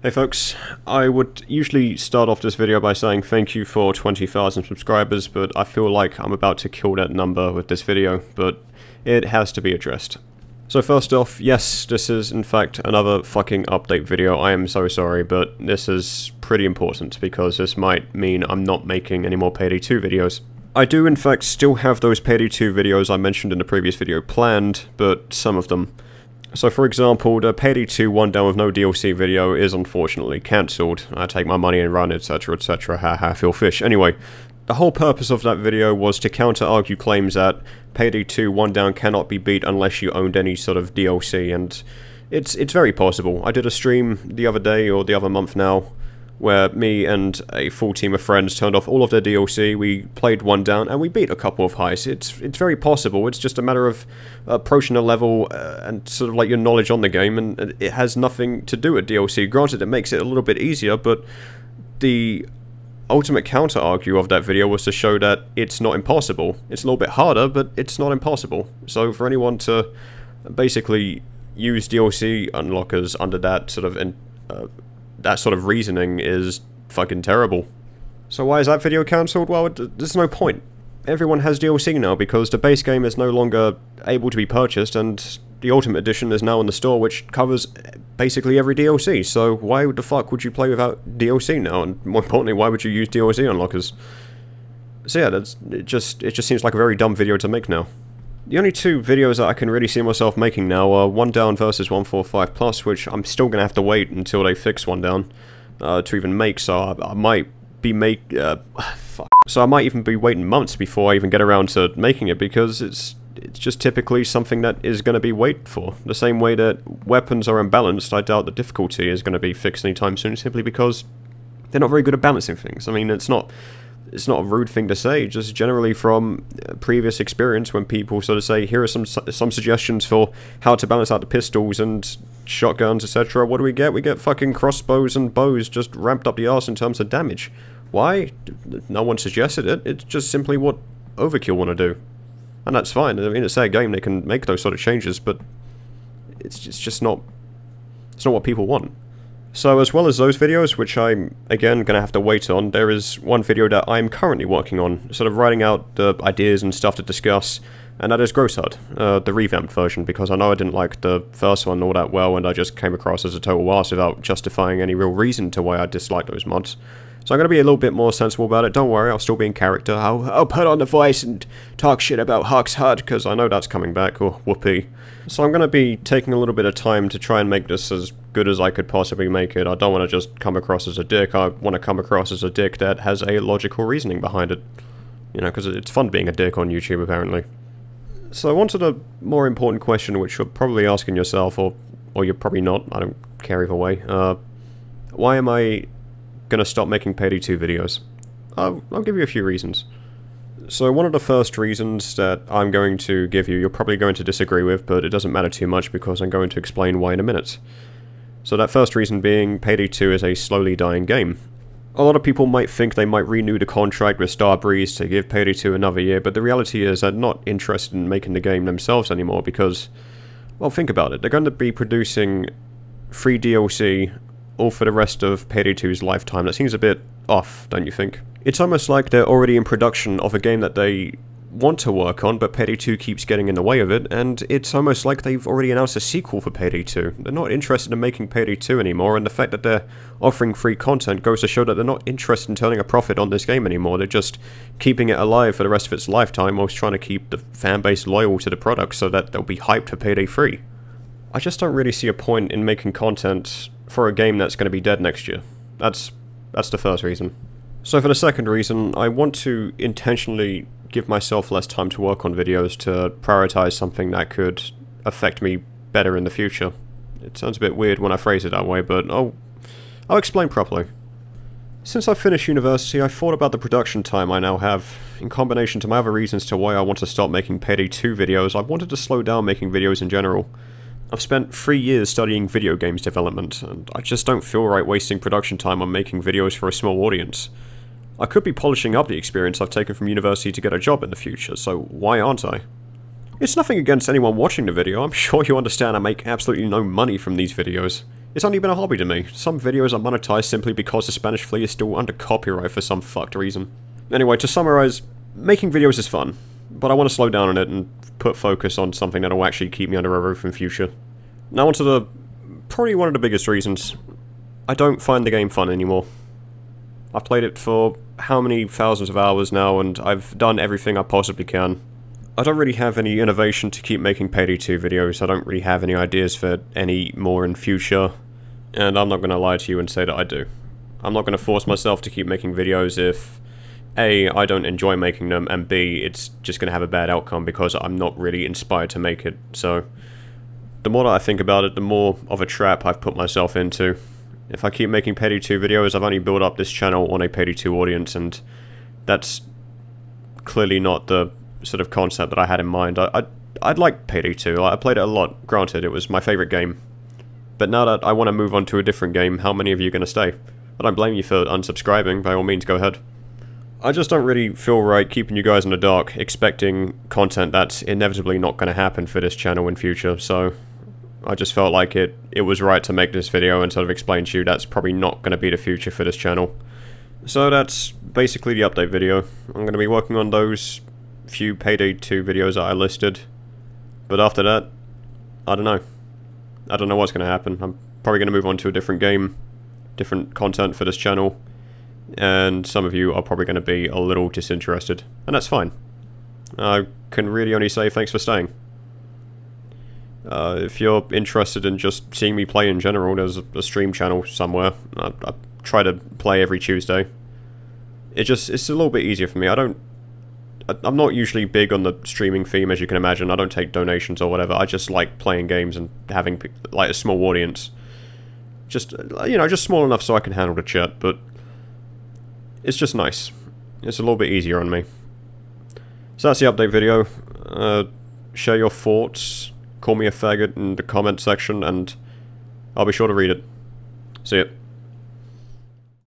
Hey folks, I would usually start off this video by saying thank you for 20,000 subscribers, but I feel like I'm about to kill that number with this video, but it has to be addressed. So first off, yes, this is in fact another fucking update video. I am so sorry, but this is pretty important because this might mean I'm not making any more PD2 videos. I do in fact still have those PD2 videos I mentioned in the previous video planned, but some of them. So for example, the PD2 one down with no DLC video is unfortunately cancelled. I take my money and run, etc, etc, haha, feel fish. Anyway, the whole purpose of that video was to counter-argue claims that PD2 one down cannot be beat unless you owned any sort of DLC, and it's very possible. I did a stream the other day, or the other month now, where me and a full team of friends turned off all of their DLC, we played one down, and we beat a couple of highs. It's very possible. It's just a matter of approaching a level and sort of like your knowledge on the game, and it has nothing to do with DLC. Granted, it makes it a little bit easier, but the ultimate counter-argue of that video was to show that it's not impossible. It's a little bit harder, but it's not impossible. So for anyone to basically use DLC unlockers under that sort of reasoning is fucking terrible. So why is that video cancelled? Well, there's no point. Everyone has DLC now because the base game is no longer able to be purchased, and the Ultimate Edition is now in the store, which covers basically every DLC. So why the fuck would you play without DLC now? And more importantly, why would you use DLC unlockers? So yeah, it just seems like a very dumb video to make now. The only two videos that I can really see myself making now are One Down versus 145 Plus, which I'm still gonna have to wait until they fix One Down to even make. So I might be So I might even be waiting months before I even get around to making it, because it's just typically something that is going to be waited for. The same way that weapons are imbalanced, I doubt the difficulty is going to be fixed anytime soon, simply because they're not very good at balancing things. I mean, it's not a rude thing to say, just generally from previous experience when people sort of say, here are some suggestions for how to balance out the pistols and shotguns, etc. What do we get? We get fucking crossbows and bows just ramped up the arse in terms of damage. Why? No one suggested it. It's just simply what Overkill want to do. And that's fine. I mean, it's their game, they can make those sort of changes, but it's just not... it's not what people want. So as well as those videos, which I'm, again, going to have to wait on, there is one video that I'm currently working on, sort of writing out the ideas and stuff to discuss, and that is Grossard, the revamped version, because I know I didn't like the first one all that well, and I just came across as a total arse without justifying any real reason to why I disliked those mods. So I'm going to be a little bit more sensible about it. Don't worry, I'll still be in character. I'll put on the voice and talk shit about Huck's HUD, because I know that's coming back, or whoopee. So I'm going to be taking a little bit of time to try and make this as good as I could possibly make it. I don't want to just come across as a dick. I want to come across as a dick that has a logical reasoning behind it. You know, because it's fun being a dick on YouTube, apparently. So on to the more important question, which you're probably asking yourself, or you're probably not. I don't care either way. Why am I gonna stop making PD2 videos? I'll give you a few reasons. So one of the first reasons that I'm going to give you, you're probably going to disagree with, but it doesn't matter too much because I'm going to explain why in a minute. So that first reason being, PD2 is a slowly dying game. A lot of people might think they might renew the contract with Starbreeze to give PD2 another year, but the reality is they're not interested in making the game themselves anymore because, well, think about it. They're going to be producing free DLC all for the rest of PD2's lifetime. That seems a bit off, don't you think? It's almost like they're already in production of a game that they want to work on, but PD2 keeps getting in the way of it, and it's almost like they've already announced a sequel for PD2. They're not interested in making PD2 anymore, and the fact that they're offering free content goes to show that they're not interested in turning a profit on this game anymore. They're just keeping it alive for the rest of its lifetime whilst trying to keep the fanbase loyal to the product so that they'll be hyped for PD3. I just don't really see a point in making content for a game that's going to be dead next year. That's the first reason. So for the second reason, I want to intentionally give myself less time to work on videos to prioritize something that could affect me better in the future. It sounds a bit weird when I phrase it that way, but I'll explain properly. Since I finished university, I thought about the production time I now have. In combination to my other reasons to why I want to stop making PD2 videos, I've wanted to slow down making videos in general. I've spent 3 years studying video games development, and I just don't feel right wasting production time on making videos for a small audience. I could be polishing up the experience I've taken from university to get a job in the future, so why aren't I? It's nothing against anyone watching the video, I'm sure you understand I make absolutely no money from these videos. It's only been a hobby to me. Some videos are monetized simply because the Spanish Flea is still under copyright for some fucked reason. Anyway, to summarize, making videos is fun, but I want to slow down on it and put focus on something that will actually keep me under a roof in future. Now onto the... probably one of the biggest reasons. I don't find the game fun anymore. I've played it for how many thousands of hours now, and I've done everything I possibly can. I don't really have any innovation to keep making PD2 videos, I don't really have any ideas for any more in future, and I'm not going to lie to you and say that I do. I'm not going to force myself to keep making videos if A, I don't enjoy making them, and B, it's just going to have a bad outcome because I'm not really inspired to make it, so... the more that I think about it, the more of a trap I've put myself into. If I keep making PD2 videos, I've only built up this channel on a PD2 audience, and that's clearly not the sort of concept that I had in mind. I'd like PD2, I played it a lot, granted, it was my favourite game. But now that I want to move on to a different game, how many of you are going to stay? I don't blame you for unsubscribing, by all means go ahead. I just don't really feel right keeping you guys in the dark, expecting content that's inevitably not going to happen for this channel in future, so... I just felt like it was right to make this video and sort of explain to you that's probably not going to be the future for this channel. So that's basically the update video. I'm going to be working on those few Payday 2 videos that I listed. But after that, I don't know. I don't know what's going to happen. I'm probably going to move on to a different game, different content for this channel. And some of you are probably going to be a little disinterested. And that's fine. I can really only say thanks for staying. If you're interested in just seeing me play in general, there's a stream channel somewhere. I try to play every Tuesday. It's a little bit easier for me. I'm not usually big on the streaming theme, as you can imagine. I don't take donations or whatever. I just like playing games and having, like, a small audience. Just, you know, just small enough so I can handle the chat, but it's just nice. It's a little bit easier on me. So that's the update video. Share your thoughts. Call me a faggot in the comment section, and I'll be sure to read it. See ya.